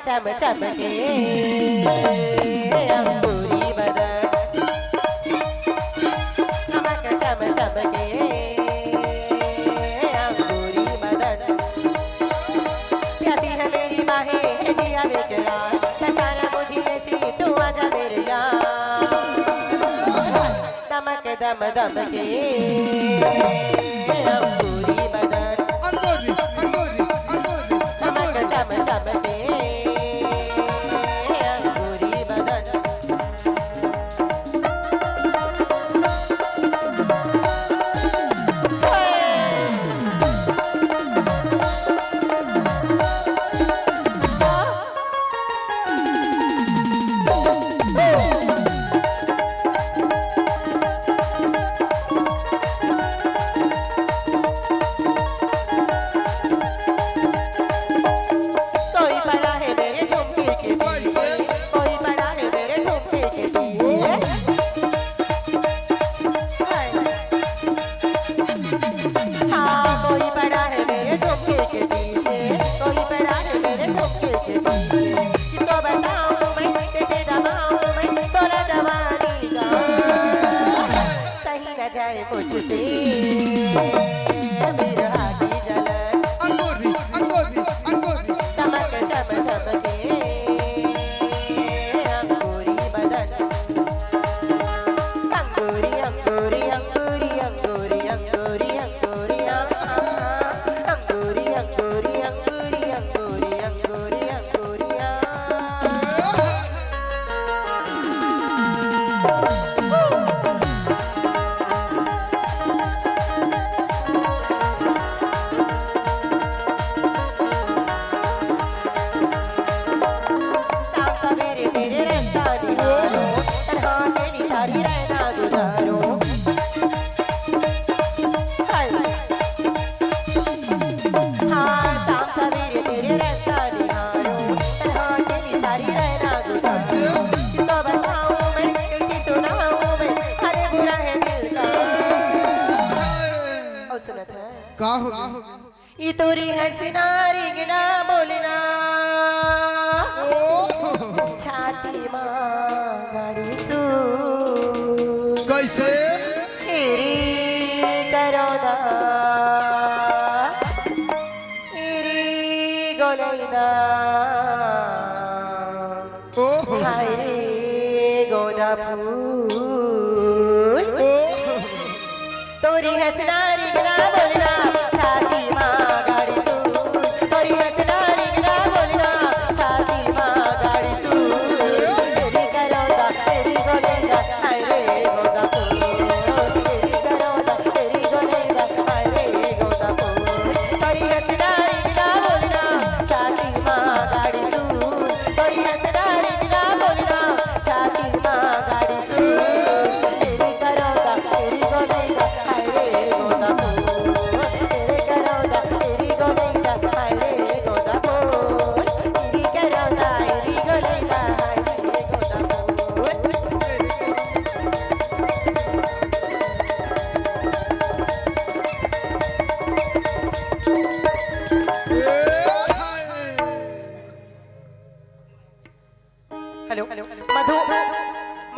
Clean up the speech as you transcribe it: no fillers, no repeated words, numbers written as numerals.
चम चमके अंगूरी बदन चमक चम चमके अंगूरी बदन प्यासी है मेरी बाहें है जिया बेकरार तसाना मुझे ऐसी तू आजा मेरे यार दमक दम दम के अंगूरी बदन चमक चम चमके जाए मुझसे मेरा हाथी जलन अंगूरी अंगूरी अंगूरी चमक चम चमके अंगूरी बदन अंगूरी अंगूरी अंगूरी अंगूरी अंगूरी अंगूरी अंगूरी अंगूरी अंगूरी अंगूरी अंगूरी अंगूरी का हो ये तोरी है सिनारी गिना बोलना छाती माँ गाड़ी सू कैसे करोदा गोलैदा हाय रे गोदा फूल तोरी है सिनारी गिना बोलना छाती माँ गाड़ी सू तोरी है सिनारी गिना बोलना छाती माँ गाड़ी सू तेरी करोदा तेरी गोलैदा हाय रे गोदा फूल तेरी करोदा तेरी गोलैदा हाय रे गोदा फूल तोरी है सिनारी गिना बोलना छाती माँ गाड़ी सू तोरी है सिनारी गिना बोलना छाती माँ गाड़ी सू तेरी करोदा तेरी गोलैदा हाय रे गोदा फूल तेरे करोदा तेरी गोलैदा हाय रे गोदा फूल तेरी करोदा तेरी गोलैदा हाय रे गोदा फूल हेलो मधु